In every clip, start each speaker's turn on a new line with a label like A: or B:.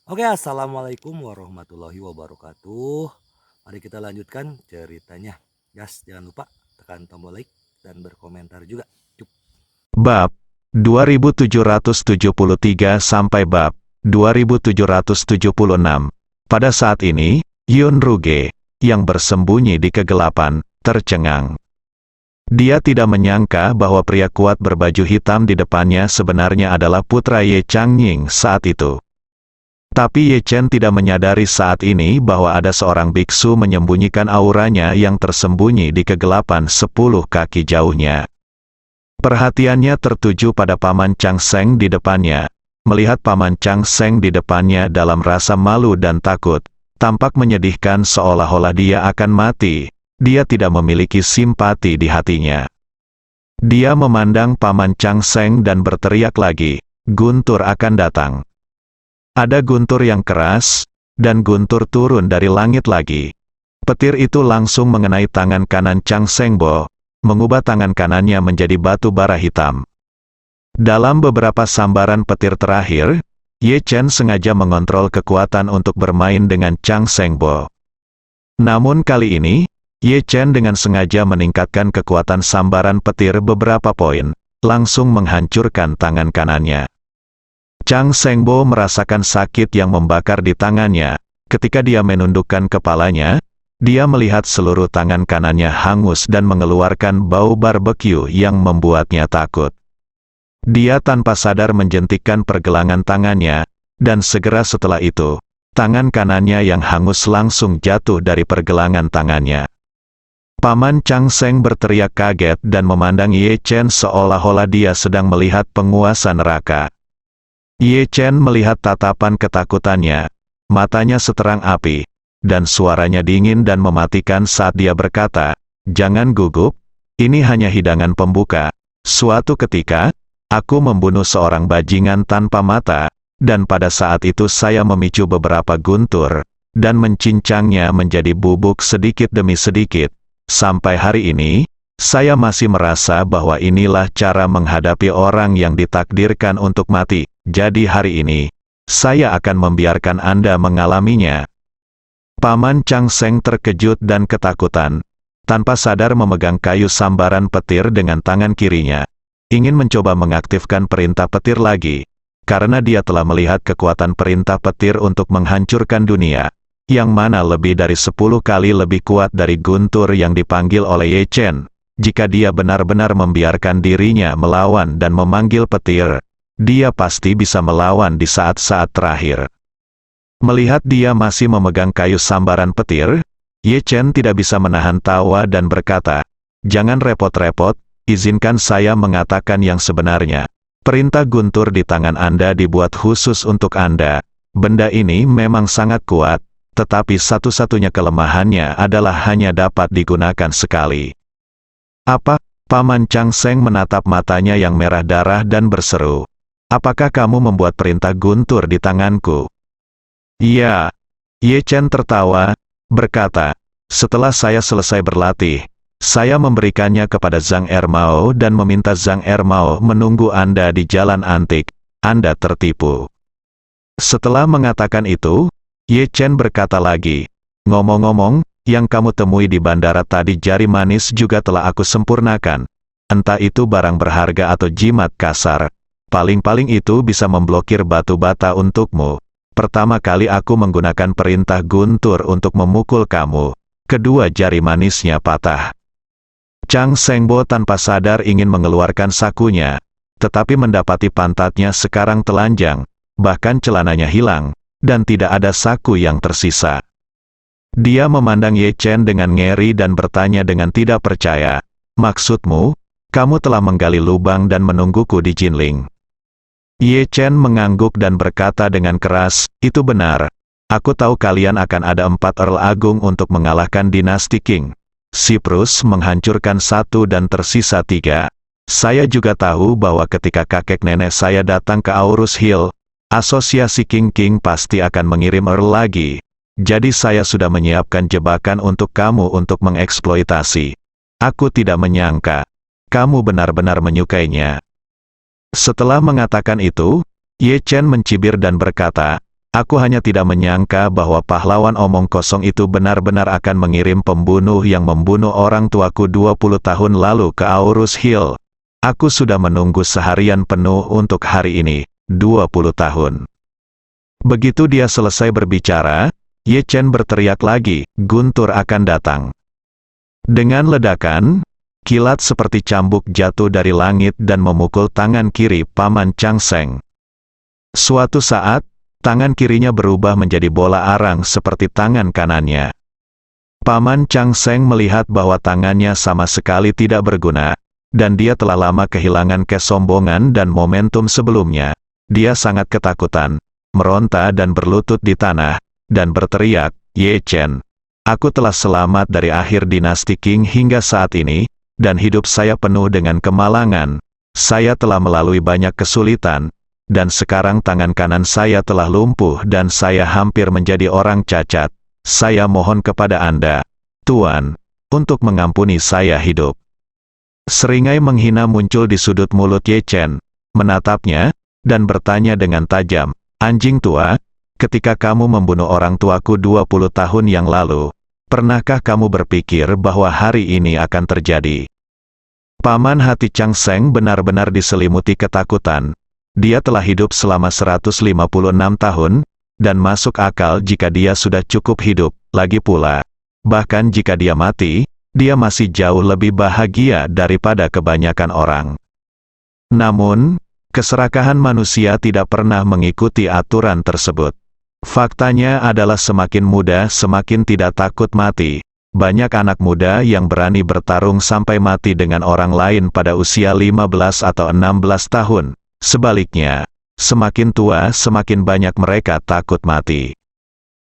A: Oke, assalamualaikum warahmatullahi wabarakatuh. Mari kita lanjutkan ceritanya. Gas, jangan lupa tekan tombol like dan berkomentar juga. Cuk.
B: Bab 2773 sampai bab 2776. Pada saat ini, Yun Ruge, yang bersembunyi di kegelapan, tercengang. Dia tidak menyangka bahwa pria kuat berbaju hitam di depannya sebenarnya adalah putra Ye Changying saat itu. Tapi Ye Chen tidak menyadari saat ini bahwa ada seorang biksu menyembunyikan auranya yang tersembunyi di kegelapan 10 kaki jauhnya. Perhatiannya tertuju pada Paman Chang Seng di depannya. Melihat Paman Chang Seng di depannya dalam rasa malu dan takut, tampak menyedihkan seolah-olah dia akan mati. Dia tidak memiliki simpati di hatinya. Dia memandang Paman Chang Seng dan berteriak lagi, "Guntur akan datang." Ada guntur yang keras, dan guntur turun dari langit lagi. Petir itu langsung mengenai tangan kanan Chang Seng Bo, mengubah tangan kanannya menjadi batu bara hitam. Dalam beberapa sambaran petir terakhir, Ye Chen sengaja mengontrol kekuatan untuk bermain dengan Chang Seng Bo. Namun kali ini, Ye Chen dengan sengaja meningkatkan kekuatan sambaran petir beberapa poin, langsung menghancurkan tangan kanannya. Chang Seng Bo merasakan sakit yang membakar di tangannya. Ketika dia menundukkan kepalanya, dia melihat seluruh tangan kanannya hangus dan mengeluarkan bau barbeque yang membuatnya takut. Dia tanpa sadar menjentikkan pergelangan tangannya, dan segera setelah itu, tangan kanannya yang hangus langsung jatuh dari pergelangan tangannya. Paman Chang Seng berteriak kaget dan memandang Ye Chen seolah-olah dia sedang melihat penguasa neraka. Ye Chen melihat tatapan ketakutannya, matanya seterang api, dan suaranya dingin dan mematikan saat dia berkata, "Jangan gugup, ini hanya hidangan pembuka. Suatu ketika, aku membunuh seorang bajingan tanpa mata, dan pada saat itu saya memicu beberapa guntur, dan mencincangnya menjadi bubuk sedikit demi sedikit. Sampai hari ini, saya masih merasa bahwa inilah cara menghadapi orang yang ditakdirkan untuk mati. Jadi hari ini, saya akan membiarkan Anda mengalaminya." Paman Chang Seng terkejut dan ketakutan. Tanpa sadar memegang kayu sambaran petir dengan tangan kirinya. Ingin mencoba mengaktifkan perintah petir lagi. Karena dia telah melihat kekuatan perintah petir untuk menghancurkan dunia. Yang mana lebih dari 10 kali lebih kuat dari guntur yang dipanggil oleh Ye Chen. Jika dia benar-benar membiarkan dirinya melawan dan memanggil petir, dia pasti bisa melawan di saat-saat terakhir. Melihat dia masih memegang kayu sambaran petir, Ye Chen tidak bisa menahan tawa dan berkata, "Jangan repot-repot, izinkan saya mengatakan yang sebenarnya. Perintah guntur di tangan Anda dibuat khusus untuk Anda. Benda ini memang sangat kuat, tetapi satu-satunya kelemahannya adalah hanya dapat digunakan sekali." "Apa?" Paman Chang Seng menatap matanya yang merah darah dan berseru, "Apakah kamu membuat perintah guntur di tanganku?" "Iya." Ye Chen tertawa, berkata, "Setelah saya selesai berlatih, saya memberikannya kepada Zhang Ermao dan meminta Zhang Ermao menunggu Anda di jalan antik. Anda tertipu." Setelah mengatakan itu, Ye Chen berkata lagi, "Ngomong-ngomong, yang kamu temui di bandara tadi jari manis juga telah aku sempurnakan. Entah itu barang berharga atau jimat kasar. Paling-paling itu bisa memblokir batu bata untukmu. Pertama kali aku menggunakan perintah guntur untuk memukul kamu. Kedua jari manisnya patah." Chang Seng Bo tanpa sadar ingin mengeluarkan sakunya, tetapi mendapati pantatnya sekarang telanjang, bahkan celananya hilang, dan tidak ada saku yang tersisa. Dia memandang Ye Chen dengan ngeri dan bertanya dengan tidak percaya, "Maksudmu, kamu telah menggali lubang dan menungguku di Jinling?" Ye Chen mengangguk dan berkata dengan keras, "Itu benar. Aku tahu kalian akan ada 4 Earl Agung untuk mengalahkan dinasti Qing. Siprus menghancurkan 1 dan tersisa 3. Saya juga tahu bahwa ketika kakek nenek saya datang ke Aurus Hill, asosiasi King pasti akan mengirim Earl lagi. Jadi saya sudah menyiapkan jebakan untuk kamu untuk mengeksploitasi. Aku tidak menyangka kamu benar-benar menyukainya." Setelah mengatakan itu, Ye Chen mencibir dan berkata, Aku hanya tidak menyangka bahwa pahlawan omong kosong itu benar-benar akan mengirim pembunuh yang membunuh orang tuaku 20 tahun lalu ke Aurus Hill. Aku sudah menunggu seharian penuh untuk hari ini, 20 tahun. Begitu dia selesai berbicara, Ye Chen berteriak lagi, Guntur akan datang. Dengan ledakan, kilat seperti cambuk jatuh dari langit dan memukul tangan kiri Paman Chang Seng. Suatu saat, tangan kirinya berubah menjadi bola arang seperti tangan kanannya. Paman Chang Seng melihat bahwa tangannya sama sekali tidak berguna, dan dia telah lama kehilangan kesombongan dan momentum sebelumnya. Dia sangat ketakutan, meronta dan berlutut di tanah, dan berteriak, Ye Chen, aku telah selamat dari akhir dinasti Qing hingga saat ini, dan hidup saya penuh dengan kemalangan. Saya telah melalui banyak kesulitan, dan sekarang tangan kanan saya telah lumpuh dan saya hampir menjadi orang cacat. Saya mohon kepada Anda, Tuan, untuk mengampuni saya hidup. Seringai menghina muncul di sudut mulut Ye Chen, menatapnya, dan bertanya dengan tajam, anjing tua, ketika kamu membunuh orang tuaku 20 tahun yang lalu, pernahkah kamu berpikir bahwa hari ini akan terjadi? Paman hati Chang Seng benar-benar diselimuti ketakutan. Dia telah hidup selama 156 tahun, dan masuk akal jika dia sudah cukup hidup, lagi pula. Bahkan jika dia mati, dia masih jauh lebih bahagia daripada kebanyakan orang. Namun, keserakahan manusia tidak pernah mengikuti aturan tersebut. Faktanya adalah semakin muda semakin tidak takut mati. Banyak anak muda yang berani bertarung sampai mati dengan orang lain pada usia 15 atau 16 tahun. Sebaliknya, semakin tua semakin banyak mereka takut mati.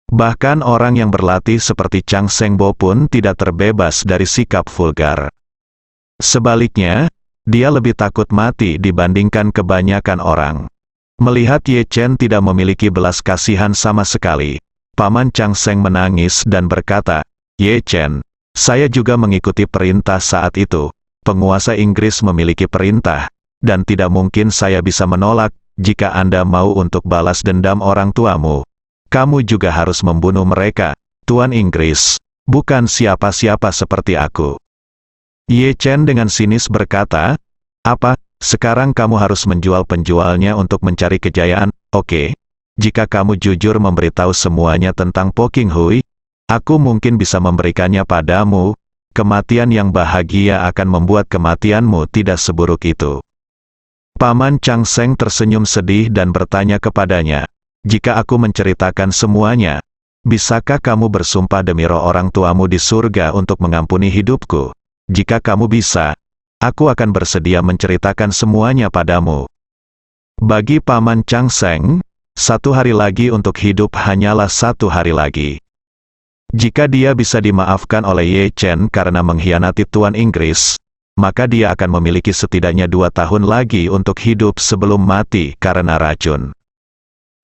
B: Bahkan orang yang berlatih seperti Chang Sengbo pun tidak terbebas dari sikap vulgar. Sebaliknya, dia lebih takut mati dibandingkan kebanyakan orang. Melihat Ye Chen tidak memiliki belas kasihan sama sekali, Paman Chang Seng menangis dan berkata, Ye Chen, saya juga mengikuti perintah saat itu. Penguasa Inggris memiliki perintah, dan tidak mungkin saya bisa menolak. Jika Anda mau untuk balas dendam orang tuamu, kamu juga harus membunuh mereka, Tuan Inggris, bukan siapa-siapa seperti aku. Ye Chen dengan sinis berkata, apa, sekarang kamu harus menjual penjualnya untuk mencari kejayaan? Oke, jika kamu jujur memberitahu semuanya tentang Po King Hui, aku mungkin bisa memberikannya padamu. Kematian yang bahagia akan membuat kematianmu tidak seburuk itu. Paman Chang Seng tersenyum sedih dan bertanya kepadanya, jika aku menceritakan semuanya, bisakah kamu bersumpah demi roh orang tuamu di surga untuk mengampuni hidupku? Jika kamu bisa, aku akan bersedia menceritakan semuanya padamu. Bagi Paman Chang Seng, 1 hari lagi untuk hidup hanyalah 1 hari lagi. Jika dia bisa dimaafkan oleh Ye Chen karena mengkhianati Tuan Inggris, maka dia akan memiliki setidaknya 2 tahun lagi untuk hidup sebelum mati karena racun.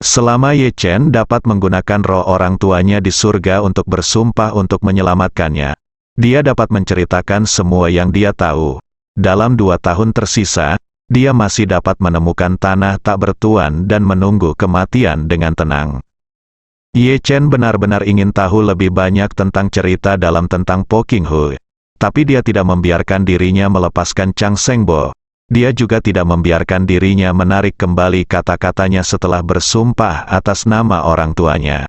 B: Selama Ye Chen dapat menggunakan roh orang tuanya di surga untuk bersumpah untuk menyelamatkannya, dia dapat menceritakan semua yang dia tahu. Dalam 2 tahun tersisa, dia masih dapat menemukan tanah tak bertuan dan menunggu kematian dengan tenang. Ye Chen benar-benar ingin tahu lebih banyak tentang cerita dalam tentang Po King Hui. Tapi dia tidak membiarkan dirinya melepaskan Chang Sengbo. Dia juga tidak membiarkan dirinya menarik kembali kata-katanya setelah bersumpah atas nama orang tuanya.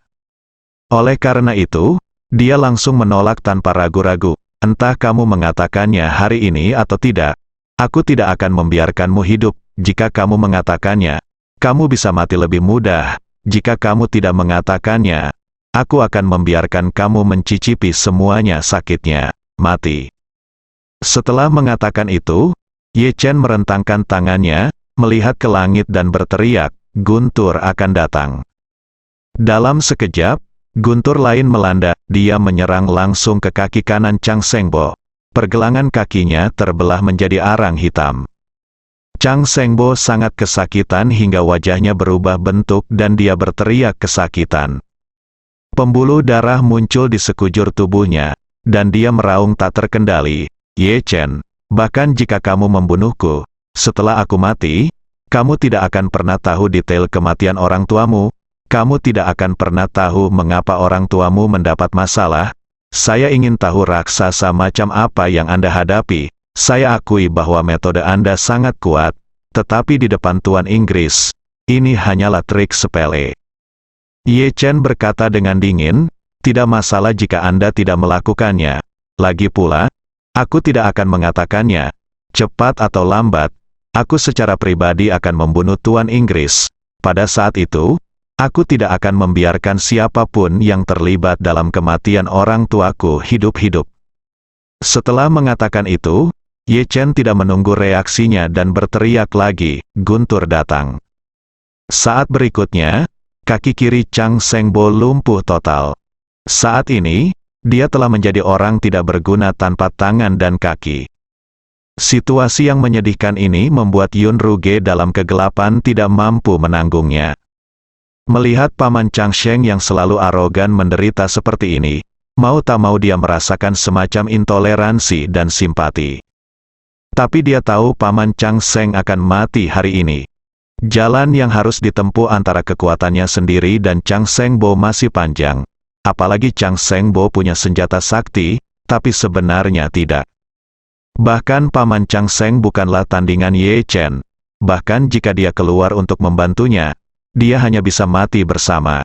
B: Oleh karena itu, dia langsung menolak tanpa ragu-ragu. Entah kamu mengatakannya hari ini atau tidak, aku tidak akan membiarkanmu hidup. Jika kamu mengatakannya, kamu bisa mati lebih mudah. Jika kamu tidak mengatakannya, aku akan membiarkan kamu mencicipi semuanya sakitnya. Mati. Setelah mengatakan itu, Ye Chen merentangkan tangannya, melihat ke langit dan berteriak, Guntur akan datang. Dalam sekejap, guntur lain melanda, dia menyerang langsung ke kaki kanan Chang Sengbo. Pergelangan kakinya terbelah menjadi arang hitam. Chang Sengbo sangat kesakitan hingga wajahnya berubah bentuk dan dia berteriak kesakitan. Pembuluh darah muncul di sekujur tubuhnya. Dan dia meraung tak terkendali, Ye Chen, bahkan jika kamu membunuhku, setelah aku mati, kamu tidak akan pernah tahu detail kematian orang tuamu. kamu tidak akan pernah tahu mengapa orang tuamu mendapat masalah. Saya ingin tahu raksasa macam apa yang Anda hadapi. Saya akui bahwa metode Anda sangat kuat, tetapi di depan Tuan Inggris, ini hanyalah trik sepele. Ye Chen berkata dengan dingin, tidak masalah jika Anda tidak melakukannya. Lagi pula, aku tidak akan mengatakannya. Cepat atau lambat, aku secara pribadi akan membunuh Tuan Inggris. Pada saat itu, aku tidak akan membiarkan siapapun yang terlibat dalam kematian orang tuaku hidup-hidup. Setelah mengatakan itu, Ye Chen tidak menunggu reaksinya dan berteriak lagi, guntur datang. Saat berikutnya, kaki kiri Chang Sengbo lumpuh total. Saat ini, dia telah menjadi orang tidak berguna tanpa tangan dan kaki. Situasi yang menyedihkan ini membuat Yun Ruge dalam kegelapan tidak mampu menanggungnya. Melihat Paman Chang Sheng yang selalu arogan menderita seperti ini, mau tak mau dia merasakan semacam intoleransi dan simpati. Tapi dia tahu Paman Chang Sheng akan mati hari ini. Jalan yang harus ditempuh antara kekuatannya sendiri dan Chang Sengbo masih panjang. Apalagi Chang Sengbo punya senjata sakti, tapi sebenarnya tidak. Bahkan Paman Chang Sheng bukanlah tandingan Ye Chen. Bahkan jika dia keluar untuk membantunya, dia hanya bisa mati bersama.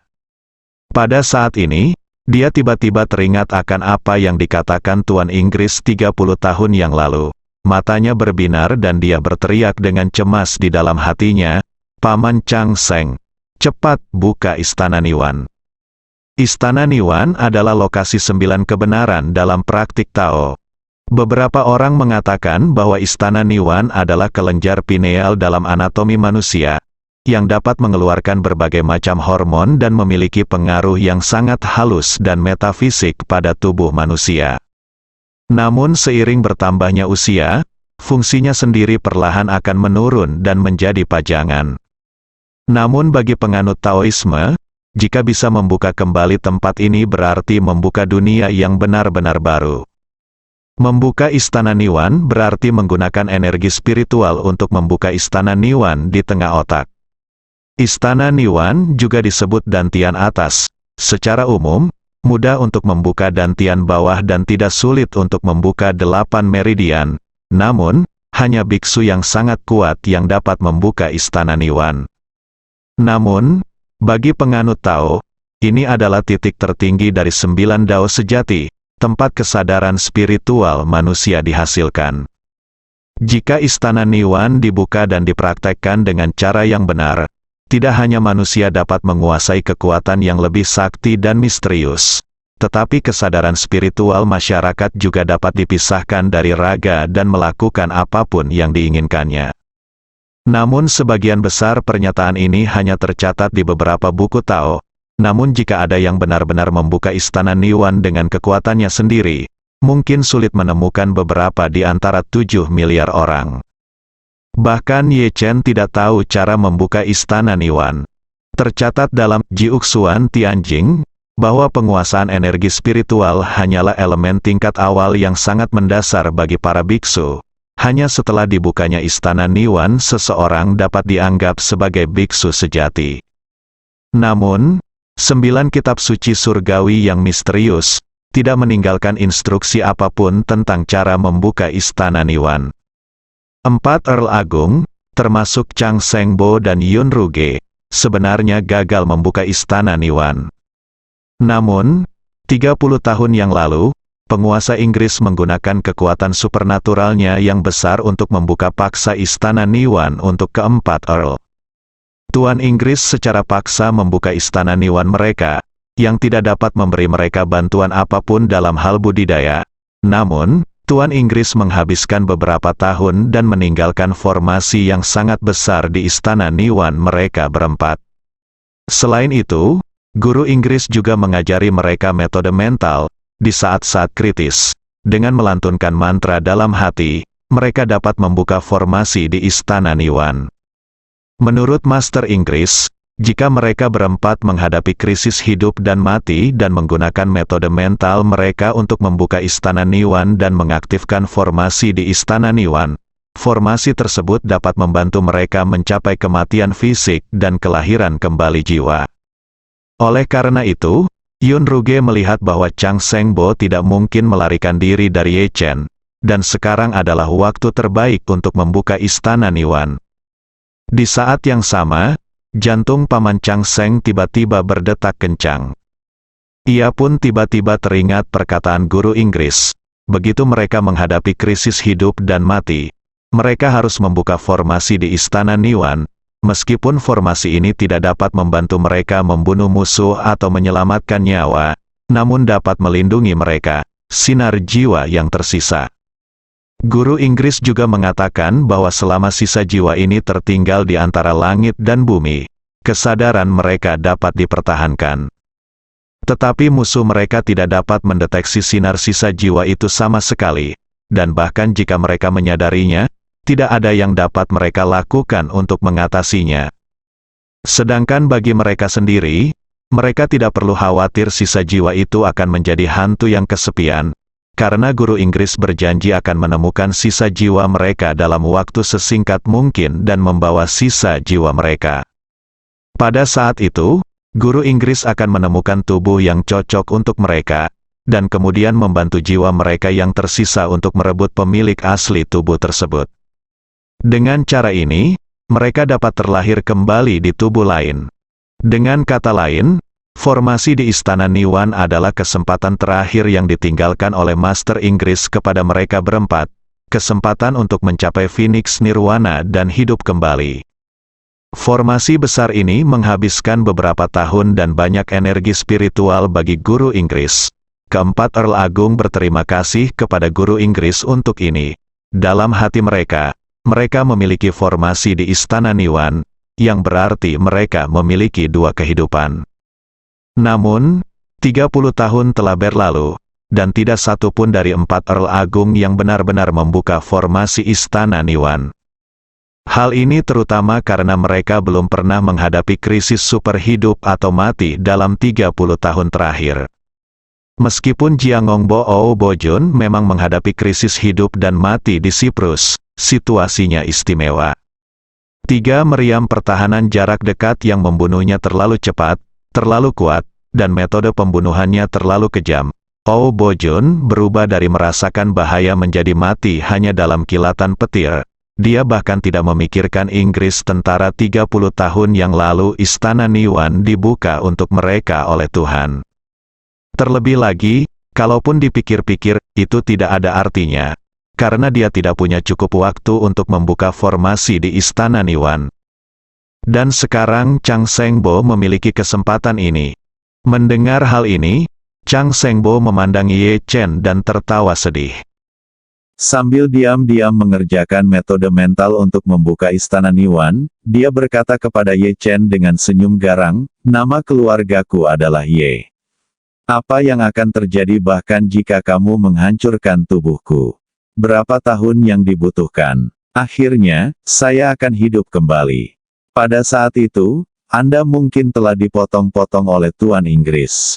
B: Pada saat ini, dia tiba-tiba teringat akan apa yang dikatakan Tuan Inggris 30 tahun yang lalu. Matanya berbinar dan dia berteriak dengan cemas di dalam hatinya, Paman Chang Sheng, cepat buka Istana Niwan. Istana Niwan adalah lokasi 9 kebenaran dalam praktik Tao. Beberapa orang mengatakan bahwa Istana Niwan adalah kelenjar pineal dalam anatomi manusia, yang dapat mengeluarkan berbagai macam hormon dan memiliki pengaruh yang sangat halus dan metafisik pada tubuh manusia. Namun seiring bertambahnya usia, fungsinya sendiri perlahan akan menurun dan menjadi pajangan. Namun bagi penganut Taoisme, jika bisa membuka kembali tempat ini berarti membuka dunia yang benar-benar baru. Membuka Istana Niwan berarti menggunakan energi spiritual untuk membuka Istana Niwan di tengah otak. Istana Niwan juga disebut dantian atas. Secara umum, mudah untuk membuka dantian bawah dan tidak sulit untuk membuka 8 meridian. Namun, hanya biksu yang sangat kuat yang dapat membuka Istana Niwan. Namun, bagi penganut Tao, ini adalah titik tertinggi dari 9 Dao sejati, tempat kesadaran spiritual manusia dihasilkan. Jika Istana Niwan dibuka dan dipraktekkan dengan cara yang benar, tidak hanya manusia dapat menguasai kekuatan yang lebih sakti dan misterius, tetapi kesadaran spiritual masyarakat juga dapat dipisahkan dari raga dan melakukan apapun yang diinginkannya. Namun sebagian besar pernyataan ini hanya tercatat di beberapa buku Tao. Namun jika ada yang benar-benar membuka Istana Niwan dengan kekuatannya sendiri, mungkin sulit menemukan beberapa di antara 7 miliar orang. Bahkan Ye Chen tidak tahu cara membuka Istana Niwan. Tercatat dalam Jiuxuan Tianjing, bahwa penguasaan energi spiritual hanyalah elemen tingkat awal yang sangat mendasar bagi para biksu. Hanya setelah dibukanya Istana Niwan seseorang dapat dianggap sebagai biksu sejati. Namun, 9 kitab suci surgawi yang misterius, tidak meninggalkan instruksi apapun tentang cara membuka Istana Niwan. 4 Earl Agung, termasuk Chang Sengbo dan Yun Ruge, sebenarnya gagal membuka Istana Niwan. Namun, 30 tahun yang lalu, penguasa Inggris menggunakan kekuatan supernaturalnya yang besar untuk membuka paksa Istana Niwan untuk keempat Earl. Tuan Inggris secara paksa membuka Istana Niwan mereka, yang tidak dapat memberi mereka bantuan apapun dalam hal budidaya. Namun, Tuan Inggris menghabiskan beberapa tahun dan meninggalkan formasi yang sangat besar di Istana Niwan mereka berempat. Selain itu, guru Inggris juga mengajari mereka metode mental, di saat-saat kritis. Dengan melantunkan mantra dalam hati, mereka dapat membuka formasi di Istana Niwan. Menurut Master Inggris, jika mereka berempat menghadapi krisis hidup dan mati dan menggunakan metode mental mereka untuk membuka Istana Niwan dan mengaktifkan formasi di Istana Niwan, formasi tersebut dapat membantu mereka mencapai kematian fisik dan kelahiran kembali jiwa. Oleh karena itu, Yun Ruge melihat bahwa Chang Sengbo tidak mungkin melarikan diri dari Ye Chen, dan sekarang adalah waktu terbaik untuk membuka istana Niwan. Di saat yang sama, jantung Paman Chang Seng tiba-tiba berdetak kencang. Ia pun tiba-tiba teringat perkataan guru Inggris, begitu mereka menghadapi krisis hidup dan mati, mereka harus membuka formasi di istana Niwan. Meskipun formasi ini tidak dapat membantu mereka membunuh musuh atau menyelamatkan nyawa, namun dapat melindungi mereka, sinar jiwa yang tersisa. Guru Inggris juga mengatakan bahwa selama sisa jiwa ini tertinggal di antara langit dan bumi, kesadaran mereka dapat dipertahankan. Tetapi musuh mereka tidak dapat mendeteksi sinar sisa jiwa itu sama sekali, dan bahkan jika mereka menyadarinya, tidak ada yang dapat mereka lakukan untuk mengatasinya. Sedangkan bagi mereka sendiri, mereka tidak perlu khawatir sisa jiwa itu akan menjadi hantu yang kesepian, karena guru Inggris berjanji akan menemukan sisa jiwa mereka dalam waktu sesingkat mungkin dan membawa sisa jiwa mereka. Pada saat itu, guru Inggris akan menemukan tubuh yang cocok untuk mereka, dan kemudian membantu jiwa mereka yang tersisa untuk merebut pemilik asli tubuh tersebut. Dengan cara ini, mereka dapat terlahir kembali di tubuh lain. Dengan kata lain, formasi di Istana Niwan adalah kesempatan terakhir yang ditinggalkan oleh Master Inggris kepada mereka berempat, kesempatan untuk mencapai Phoenix Nirwana dan hidup kembali. Formasi besar ini menghabiskan beberapa tahun dan banyak energi spiritual bagi guru Inggris. Keempat Earl Agung berterima kasih kepada guru Inggris untuk ini. Dalam hati mereka memiliki formasi di Istana Niwan, yang berarti mereka memiliki dua kehidupan. Namun, 30 tahun telah berlalu, dan tidak satu pun dari empat Earl Agung yang benar-benar membuka formasi Istana Niwan. Hal ini terutama karena mereka belum pernah menghadapi krisis super hidup atau mati dalam 30 tahun terakhir. Meskipun Jiangongbo Bojun memang menghadapi krisis hidup dan mati di Siprus, situasinya istimewa. 3. Meriam pertahanan jarak dekat yang membunuhnya terlalu cepat, terlalu kuat, dan metode pembunuhannya terlalu kejam. Bojun berubah dari merasakan bahaya menjadi mati hanya dalam kilatan petir. Dia bahkan tidak memikirkan Inggris tentara 30 tahun yang lalu Istana Niwan dibuka untuk mereka oleh Tuhan. Terlebih lagi, kalaupun dipikir-pikir, itu tidak ada artinya. Karena dia tidak punya cukup waktu untuk membuka formasi di Istana Niwan. Dan sekarang Chang Sengbo memiliki kesempatan ini. Mendengar hal ini, Chang Sengbo memandang Ye Chen dan tertawa sedih. Sambil diam-diam mengerjakan metode mental untuk membuka Istana Niwan, dia berkata kepada Ye Chen dengan senyum garang, "Nama keluargaku adalah Ye. Apa yang akan terjadi bahkan jika kamu menghancurkan tubuhku? Berapa tahun yang dibutuhkan? Akhirnya, saya akan hidup kembali. Pada saat itu, Anda mungkin telah dipotong-potong oleh Tuan Inggris.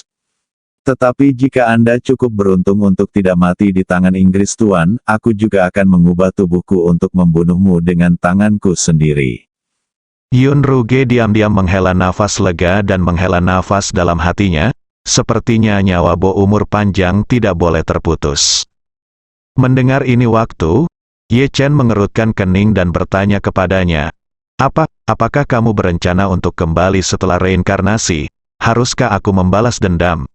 B: Tetapi jika Anda cukup beruntung untuk tidak mati di tangan Inggris Tuan, aku juga akan mengubah tubuhku untuk membunuhmu dengan tanganku sendiri." Yun Ruge diam-diam menghela nafas lega dan menghela nafas dalam hatinya, sepertinya nyawa Bo umur panjang tidak boleh terputus. Mendengar ini waktu, Ye Chen mengerutkan kening dan bertanya kepadanya, apakah kamu berencana untuk kembali setelah reinkarnasi? Haruskah aku membalas dendam?"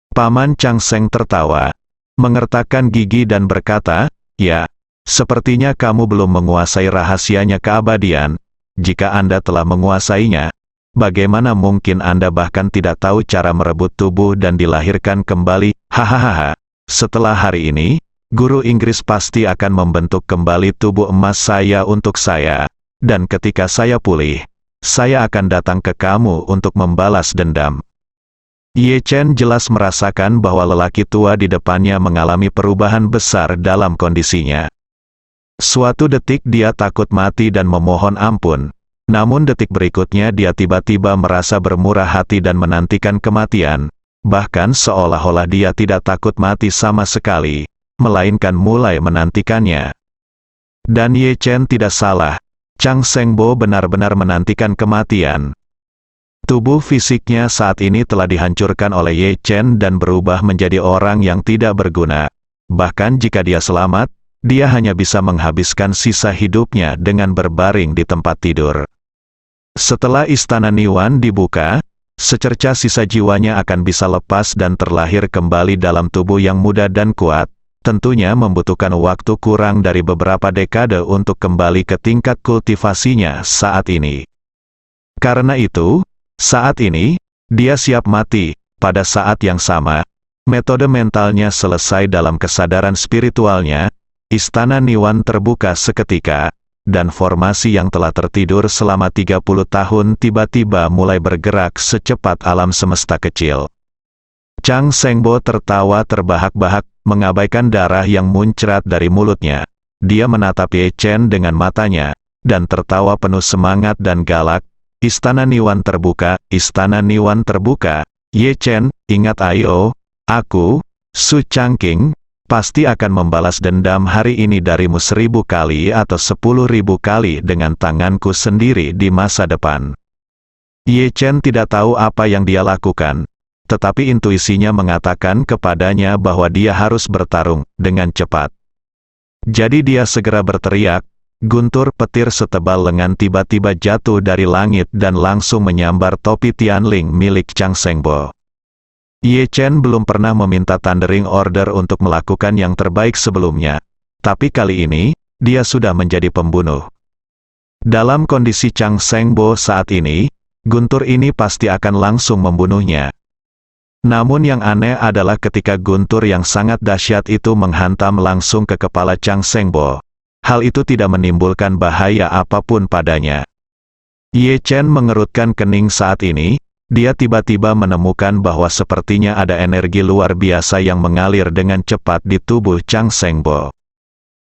B: Paman Chang Seng tertawa, mengertakkan gigi dan berkata, "Ya, sepertinya kamu belum menguasai rahasianya keabadian. Jika Anda telah menguasainya, bagaimana mungkin Anda bahkan tidak tahu cara merebut tubuh dan dilahirkan kembali? Hahaha. Setelah hari ini, guru Inggris pasti akan membentuk kembali tubuh emas saya untuk saya, dan ketika saya pulih, saya akan datang ke kamu untuk membalas dendam." Ye Chen jelas merasakan bahwa lelaki tua di depannya mengalami perubahan besar dalam kondisinya. Suatu detik dia takut mati dan memohon ampun, namun detik berikutnya dia tiba-tiba merasa bermurah hati dan menantikan kematian, bahkan seolah-olah dia tidak takut mati sama sekali, melainkan mulai menantikannya. Dan Ye Chen tidak salah, Chang Sengbo benar-benar menantikan kematian. Tubuh fisiknya saat ini telah dihancurkan oleh Ye Chen dan berubah menjadi orang yang tidak berguna. Bahkan jika dia selamat, dia hanya bisa menghabiskan sisa hidupnya dengan berbaring di tempat tidur. Setelah istana Niwan dibuka, secerca sisa jiwanya akan bisa lepas dan terlahir kembali dalam tubuh yang muda dan kuat, tentunya membutuhkan waktu kurang dari beberapa dekade untuk kembali ke tingkat kultivasinya saat ini. Karena itu, saat ini, dia siap mati. Pada saat yang sama, metode mentalnya selesai dalam kesadaran spiritualnya, istana Niwan terbuka seketika, dan formasi yang telah tertidur selama 30 tahun tiba-tiba mulai bergerak secepat alam semesta kecil. Chang Sengbo tertawa terbahak-bahak, mengabaikan darah yang muncrat dari mulutnya. Dia menatap Ye Chen dengan matanya, dan tertawa penuh semangat dan galak. Istana Niwan terbuka, istana Niwan terbuka. Ye Chen, ingat ayo, aku, Su Changqing, pasti akan membalas dendam hari ini darimu 1000 kali atau 10.000 kali dengan tanganku sendiri di masa depan. Ye Chen tidak tahu apa yang dia lakukan, tetapi intuisinya mengatakan kepadanya bahwa dia harus bertarung dengan cepat. Jadi dia segera berteriak. Guntur petir setebal lengan tiba-tiba jatuh dari langit dan langsung menyambar topi Tianling milik Chang Sengbo. Ye Chen belum pernah meminta Thundering Order untuk melakukan yang terbaik sebelumnya, tapi kali ini, dia sudah menjadi pembunuh. Dalam kondisi Chang Sengbo saat ini, guntur ini pasti akan langsung membunuhnya. Namun yang aneh adalah ketika guntur yang sangat dahsyat itu menghantam langsung ke kepala Chang Sengbo. Hal itu tidak menimbulkan bahaya apapun padanya. Ye Chen mengerutkan kening saat ini, dia tiba-tiba menemukan bahwa sepertinya ada energi luar biasa yang mengalir dengan cepat di tubuh Chang Sengbo.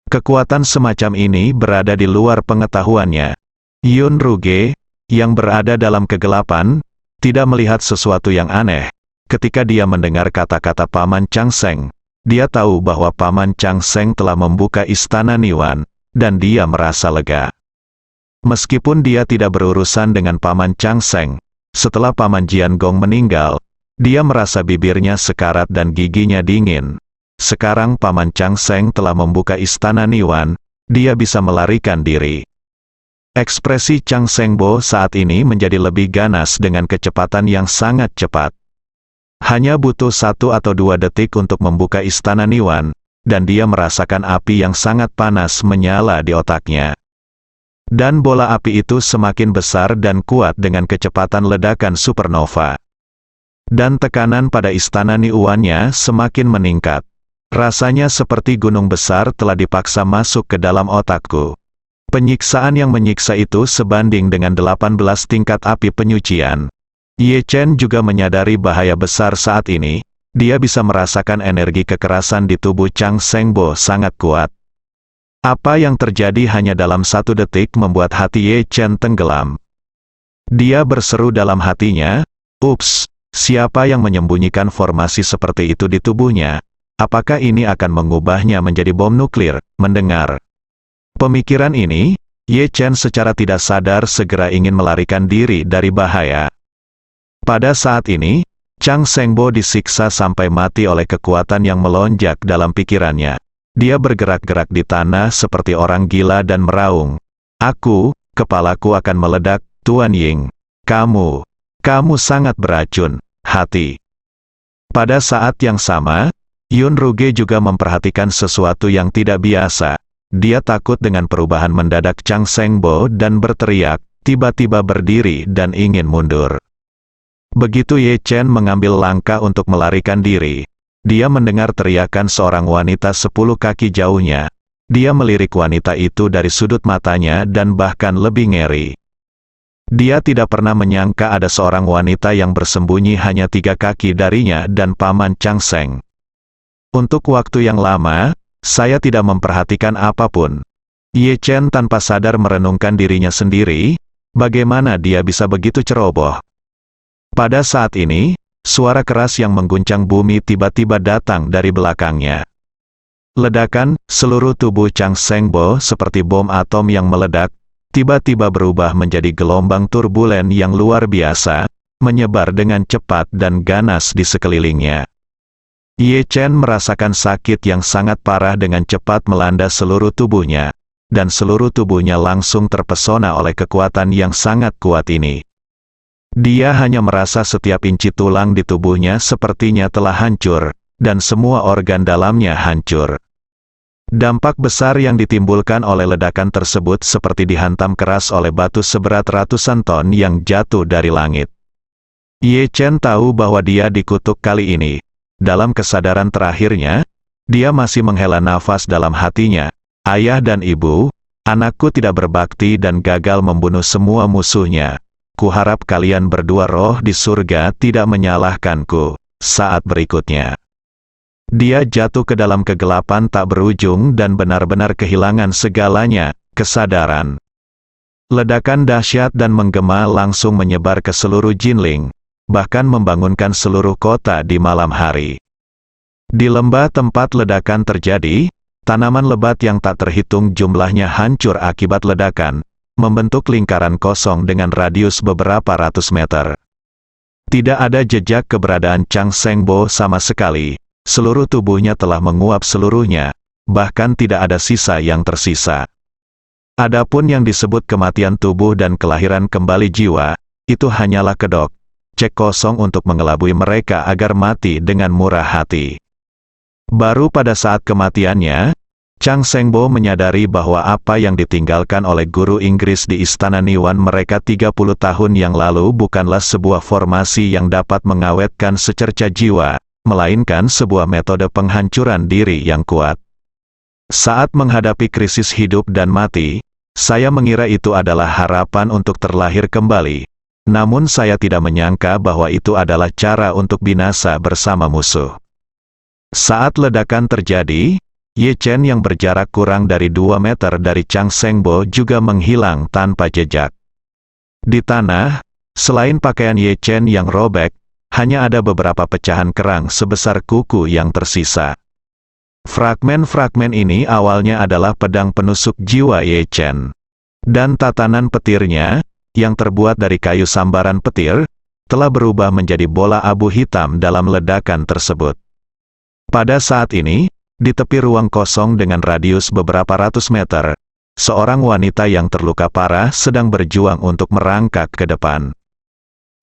B: Kekuatan semacam ini berada di luar pengetahuannya. Yun Ruge, yang berada dalam kegelapan, tidak melihat sesuatu yang aneh. Ketika dia mendengar kata-kata Paman Chang Seng, dia tahu bahwa Paman Chang Seng telah membuka istana Niwan, dan dia merasa lega. Meskipun dia tidak berurusan dengan Paman Chang Seng, setelah Paman Jian Gong meninggal, dia merasa bibirnya sekarat dan giginya dingin. Sekarang Paman Chang Seng telah membuka istana Niwan, dia bisa melarikan diri. Ekspresi Chang Sengbo saat ini menjadi lebih ganas dengan kecepatan yang sangat cepat. Hanya butuh 1 atau 2 detik untuk membuka istana Niwan, dan dia merasakan api yang sangat panas menyala di otaknya. Dan bola api itu semakin besar dan kuat dengan kecepatan ledakan supernova. Dan tekanan pada istana Niwannya semakin meningkat. Rasanya seperti gunung besar telah dipaksa masuk ke dalam otakku. Penyiksaan yang menyiksa itu sebanding dengan 18 tingkat api penyucian. Ye Chen juga menyadari bahaya besar saat ini, dia bisa merasakan energi kekerasan di tubuh Chang Sengbo sangat kuat. Apa yang terjadi hanya dalam 1 detik membuat hati Ye Chen tenggelam. Dia berseru dalam hatinya, "Ups, siapa yang menyembunyikan formasi seperti itu di tubuhnya? Apakah ini akan mengubahnya menjadi bom nuklir?" Mendengar pemikiran ini, Ye Chen secara tidak sadar segera ingin melarikan diri dari bahaya. Pada saat ini, Chang Sengbo disiksa sampai mati oleh kekuatan yang melonjak dalam pikirannya. Dia bergerak-gerak di tanah seperti orang gila dan meraung. Kepalaku akan meledak, Tuan Ying. Kamu sangat beracun, hati." Pada saat yang sama, Yun Ruge juga memperhatikan sesuatu yang tidak biasa. Dia takut dengan perubahan mendadak Chang Sengbo dan berteriak, tiba-tiba berdiri dan ingin mundur. Begitu Ye Chen mengambil langkah untuk melarikan diri, dia mendengar teriakan seorang wanita 10 kaki jauhnya. Dia melirik wanita itu dari sudut matanya dan bahkan lebih ngeri. Dia tidak pernah menyangka ada seorang wanita yang bersembunyi hanya 3 kaki darinya dan Paman Chang Seng. Untuk waktu yang lama, saya tidak memperhatikan apapun. Ye Chen tanpa sadar merenungkan dirinya sendiri, bagaimana dia bisa begitu ceroboh. Pada saat ini, suara keras yang mengguncang bumi tiba-tiba datang dari belakangnya. Ledakan, seluruh tubuh Chang Sengbo seperti bom atom yang meledak. tiba-tiba berubah menjadi gelombang turbulen yang luar biasa, menyebar dengan cepat dan ganas di sekelilingnya. Ye Chen merasakan sakit yang sangat parah dengan cepat melanda seluruh tubuhnya, dan seluruh tubuhnya langsung terpesona oleh kekuatan yang sangat kuat ini. Dia hanya merasa setiap inci tulang di tubuhnya sepertinya telah hancur, dan semua organ dalamnya hancur. Dampak besar yang ditimbulkan oleh ledakan tersebut seperti dihantam keras oleh batu seberat ratusan ton yang jatuh dari langit. Ye Chen tahu bahwa dia dikutuk kali ini. Dalam kesadaran terakhirnya, dia masih menghela nafas dalam hatinya. Ayah dan ibu, anakku tidak berbakti dan gagal membunuh semua musuhnya. Kuharap kalian berdua roh di surga tidak menyalahkanku. Saat berikutnya, dia jatuh ke dalam kegelapan tak berujung dan benar-benar kehilangan segalanya, kesadaran. Ledakan dahsyat dan menggema langsung menyebar ke seluruh Jinling, bahkan membangunkan seluruh kota di malam hari. Di lembah tempat ledakan terjadi, tanaman lebat yang tak terhitung jumlahnya hancur akibat ledakan, membentuk lingkaran kosong dengan radius beberapa ratus meter. Tidak ada jejak keberadaan Chang Sengbo sama sekali, seluruh tubuhnya telah menguap seluruhnya, bahkan tidak ada sisa yang tersisa. Adapun yang disebut kematian tubuh dan kelahiran kembali jiwa, itu hanyalah kedok, cek kosong untuk mengelabui mereka agar mati dengan murah hati. Baru pada saat kematiannya, Chang Sengbo menyadari bahwa apa yang ditinggalkan oleh guru Inggris di Istana Niwan mereka 30 tahun yang lalu bukanlah sebuah formasi yang dapat mengawetkan secerca jiwa, melainkan sebuah metode penghancuran diri yang kuat. Saat menghadapi krisis hidup dan mati, saya mengira itu adalah harapan untuk terlahir kembali. Namun saya tidak menyangka bahwa itu adalah cara untuk binasa bersama musuh. Saat ledakan terjadi, Ye Chen yang berjarak kurang dari 2 meter dari Chang Sengbo juga menghilang tanpa jejak. Di tanah, selain pakaian Ye Chen yang robek, hanya ada beberapa pecahan kerang sebesar kuku yang tersisa. Fragmen-fragmen ini awalnya adalah pedang penusuk jiwa Ye Chen. Dan tatanan petirnya, yang terbuat dari kayu sambaran petir, telah berubah menjadi bola abu hitam dalam ledakan tersebut. Pada saat ini, di tepi ruang kosong dengan radius beberapa ratus meter, seorang wanita yang terluka parah sedang berjuang untuk merangkak ke depan.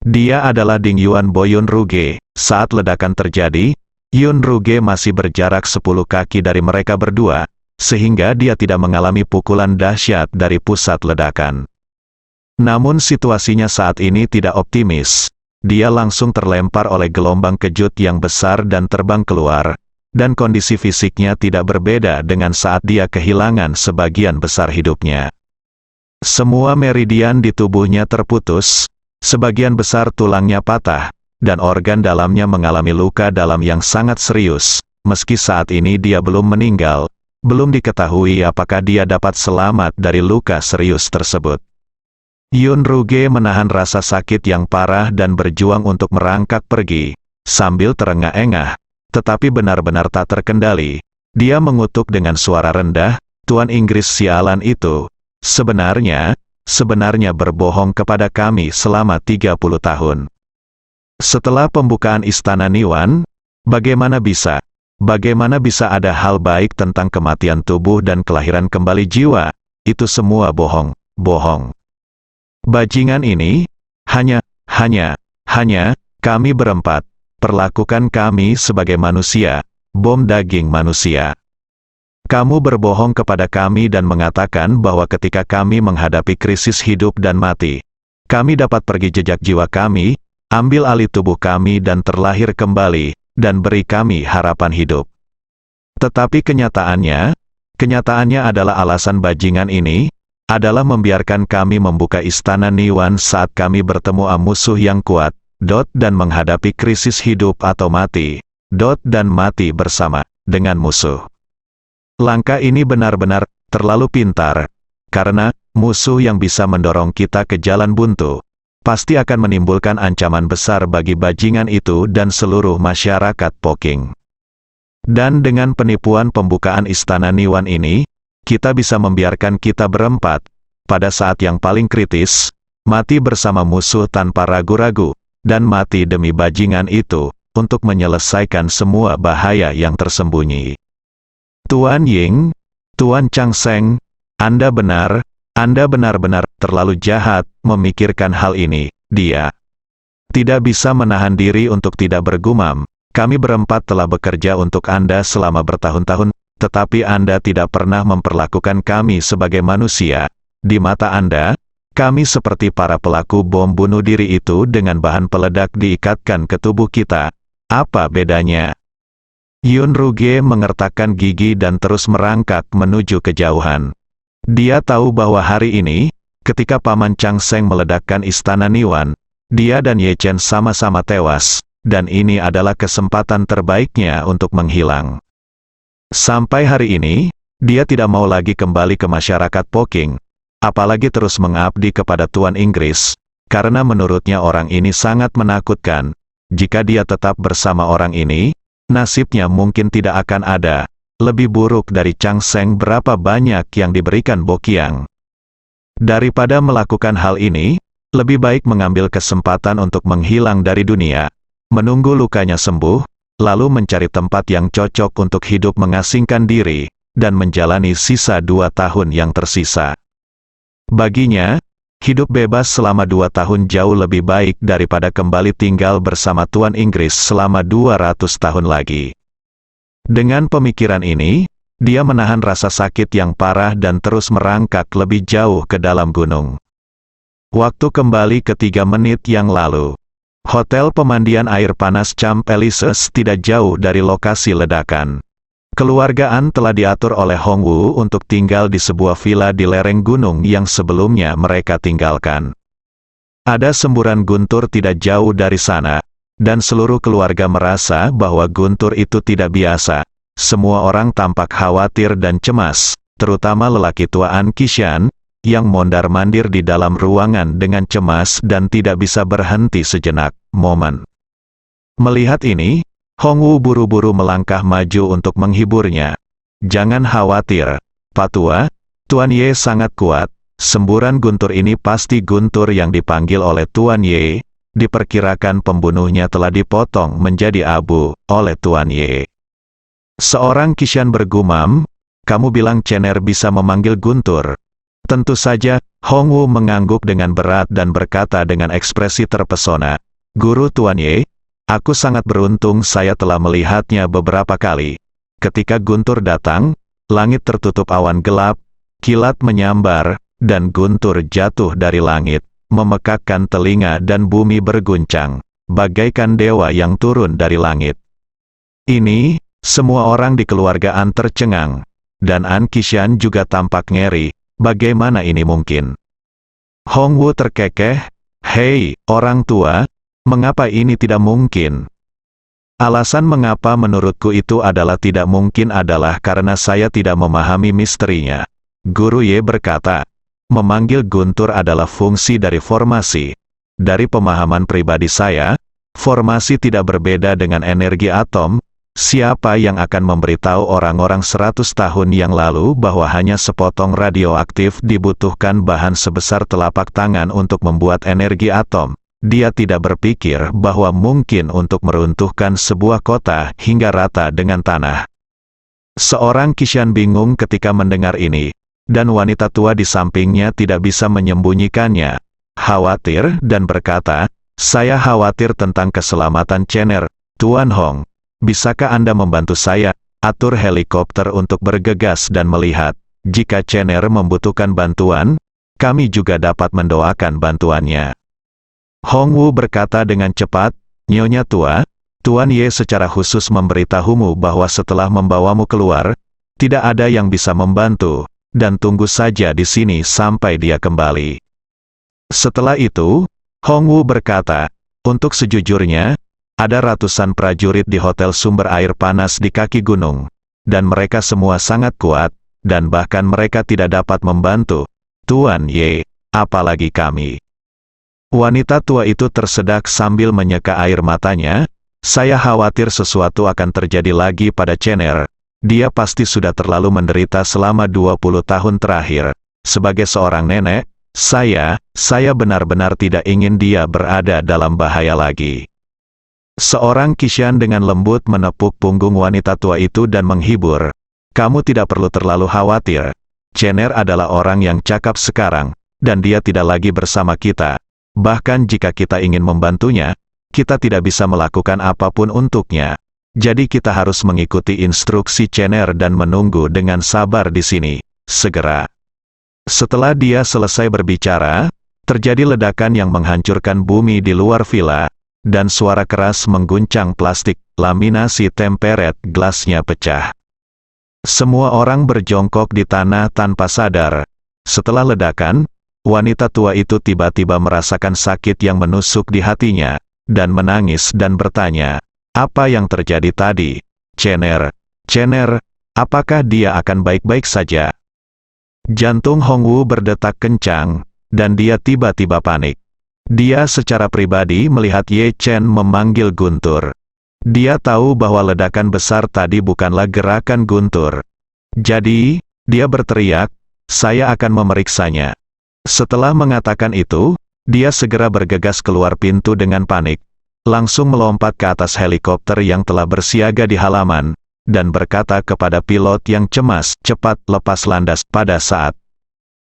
B: Dia adalah Ding Yuan Bo Yun Ruge. Saat ledakan terjadi, Yun Ruge masih berjarak 10 kaki dari mereka berdua, sehingga dia tidak mengalami pukulan dahsyat dari pusat ledakan. Namun situasinya saat ini tidak optimis. Dia langsung terlempar oleh gelombang kejut yang besar dan terbang keluar, dan kondisi fisiknya tidak berbeda dengan saat dia kehilangan sebagian besar hidupnya. Semua meridian di tubuhnya terputus, sebagian besar tulangnya patah, dan organ dalamnya mengalami luka dalam yang sangat serius. Meski saat ini dia belum meninggal, belum diketahui apakah dia dapat selamat dari luka serius tersebut. Yun Ruge menahan rasa sakit yang parah dan berjuang untuk merangkak pergi, sambil terengah-engah, tetapi benar-benar tak terkendali. Dia mengutuk dengan suara rendah, "Tuan Inggris sialan itu, sebenarnya berbohong kepada kami selama 30 tahun. Setelah pembukaan Istana Niwan, bagaimana bisa ada hal baik tentang kematian tubuh dan kelahiran kembali jiwa? Itu semua bohong, bohong. Bajingan ini, hanya kami berempat, perlakukan kami sebagai manusia, bom daging manusia. Kamu berbohong kepada kami dan mengatakan bahwa ketika kami menghadapi krisis hidup dan mati, kami dapat pergi jejak jiwa kami, ambil alih tubuh kami dan terlahir kembali, dan beri kami harapan hidup. Tetapi kenyataannya adalah alasan bajingan ini, adalah membiarkan kami membuka Istana Niwan saat kami bertemu musuh yang kuat, dan menghadapi krisis hidup atau mati, dan mati bersama dengan musuh. Langkah ini benar-benar terlalu pintar, karena musuh yang bisa mendorong kita ke jalan buntu, pasti akan menimbulkan ancaman besar bagi bajingan itu dan seluruh masyarakat Poking. Dan dengan penipuan pembukaan Istana Niwan ini, kita bisa membiarkan kita berempat, pada saat yang paling kritis, mati bersama musuh tanpa ragu-ragu, dan mati demi bajingan itu, untuk menyelesaikan semua bahaya yang tersembunyi. Tuan Ying, Tuan Chang Seng, Anda benar-benar terlalu jahat memikirkan hal ini. Dia tidak bisa menahan diri untuk tidak bergumam. Kami berempat telah bekerja untuk Anda selama bertahun-tahun, tetapi Anda tidak pernah memperlakukan kami sebagai manusia. Di mata Anda, kami seperti para pelaku bom bunuh diri itu dengan bahan peledak diikatkan ke tubuh kita. Apa bedanya? Yun Ruge mengertakkan gigi dan terus merangkak menuju kejauhan. Dia tahu bahwa hari ini, ketika Paman Chang Seng meledakkan istana Niwan, dia dan Ye Chen sama-sama tewas, dan ini adalah kesempatan terbaiknya untuk menghilang. Sampai hari ini, dia tidak mau lagi kembali ke masyarakat Poking, apalagi terus mengabdi kepada Tuan Inggris, karena menurutnya orang ini sangat menakutkan. Jika dia tetap bersama orang ini, nasibnya mungkin tidak akan ada. Lebih buruk dari Chang Seng berapa banyak yang diberikan Bokiang. Daripada melakukan hal ini, lebih baik mengambil kesempatan untuk menghilang dari dunia, menunggu lukanya sembuh, lalu mencari tempat yang cocok untuk hidup mengasingkan diri, dan menjalani sisa 2 tahun yang tersisa. Baginya, hidup bebas selama 2 tahun jauh lebih baik daripada kembali tinggal bersama Tuan Inggris selama 200 tahun lagi. Dengan pemikiran ini, dia menahan rasa sakit yang parah dan terus merangkak lebih jauh ke dalam gunung. Waktu kembali ke 3 menit yang lalu. Hotel pemandian air panas Camp Elises tidak jauh dari lokasi ledakan. Keluargaan telah diatur oleh Hong Wu untuk tinggal di sebuah villa di lereng gunung yang sebelumnya mereka tinggalkan. Ada semburan guntur tidak jauh dari sana, dan seluruh keluarga merasa bahwa guntur itu tidak biasa. Semua orang tampak khawatir dan cemas, terutama lelaki tua An Kishan, yang mondar-mandir di dalam ruangan dengan cemas dan tidak bisa berhenti sejenak. Melihat ini, Hong Wu buru-buru melangkah maju untuk menghiburnya. Jangan khawatir, Pak Tua, Tuan Ye sangat kuat. Semburan guntur ini pasti guntur yang dipanggil oleh Tuan Ye. Diperkirakan pembunuhnya telah dipotong menjadi abu oleh Tuan Ye. Seorang Kishan bergumam, kamu bilang Cener bisa memanggil guntur. Tentu saja, Hong Wu mengangguk dengan berat dan berkata dengan ekspresi terpesona, Guru Tuan Ye, aku sangat beruntung saya telah melihatnya beberapa kali. Ketika guntur datang, langit tertutup awan gelap, kilat menyambar, dan guntur jatuh dari langit, memekakkan telinga dan bumi berguncang, bagaikan dewa yang turun dari langit. Ini, semua orang di keluargaan tercengang, dan An Kishan juga tampak ngeri. Bagaimana ini mungkin? Hong Wu terkekeh, hei, orang tua, mengapa ini tidak mungkin? Alasan mengapa menurutku itu adalah tidak mungkin adalah karena saya tidak memahami misterinya. Guru Ye berkata, memanggil guntur adalah fungsi dari formasi. Dari pemahaman pribadi saya, formasi tidak berbeda dengan energi atom. Siapa yang akan memberitahu orang-orang 100 tahun yang lalu bahwa hanya sepotong radioaktif dibutuhkan bahan sebesar telapak tangan untuk membuat energi atom? Dia tidak berpikir bahwa mungkin untuk meruntuhkan sebuah kota hingga rata dengan tanah. Seorang Kishan bingung ketika mendengar ini, dan wanita tua di sampingnya tidak bisa menyembunyikannya. Khawatir dan berkata, saya khawatir tentang keselamatan Cener, Tuan Hong. Bisakah Anda membantu saya, atur helikopter untuk bergegas dan melihat, jika Cener membutuhkan bantuan, kami juga dapat mendoakan bantuannya. Hong Wu berkata dengan cepat, Nyonya tua, Tuan Ye secara khusus memberitahumu bahwa setelah membawamu keluar, tidak ada yang bisa membantu, dan tunggu saja di sini sampai dia kembali. Setelah itu, Hong Wu berkata, untuk sejujurnya, ada ratusan prajurit di hotel sumber air panas di kaki gunung, dan mereka semua sangat kuat, dan bahkan mereka tidak dapat membantu Tuan Ye, apalagi kami. Wanita tua itu tersedak sambil menyeka air matanya, saya khawatir sesuatu akan terjadi lagi pada Cener, dia pasti sudah terlalu menderita selama 20 tahun terakhir, Sebagai seorang nenek, saya benar-benar tidak ingin dia berada dalam bahaya lagi. Seorang Kishan dengan lembut menepuk punggung wanita tua itu dan menghibur. Kamu tidak perlu terlalu khawatir. Chener adalah orang yang cakap sekarang, dan dia tidak lagi bersama kita. Bahkan jika kita ingin membantunya, kita tidak bisa melakukan apapun untuknya. Jadi kita harus mengikuti instruksi Chener dan menunggu dengan sabar di sini. Segera. Setelah dia selesai berbicara, terjadi ledakan yang menghancurkan bumi di luar villa, dan suara keras mengguncang plastik, laminasi temperet gelasnya pecah. Semua orang berjongkok di tanah tanpa sadar. Setelah ledakan, wanita tua itu tiba-tiba merasakan sakit yang menusuk di hatinya, dan menangis dan bertanya, apa yang terjadi tadi? Chener, apakah dia akan baik-baik saja? Jantung Hongwu berdetak kencang, dan dia tiba-tiba panik. Dia secara pribadi melihat Ye Chen memanggil Guntur. Dia tahu bahwa ledakan besar tadi bukanlah gerakan Guntur. Jadi, dia berteriak, saya akan memeriksanya. Setelah mengatakan itu, dia segera bergegas keluar pintu dengan panik. Langsung melompat ke atas helikopter yang telah bersiaga di halaman, dan berkata kepada pilot yang cemas, cepat lepas landas. Pada saat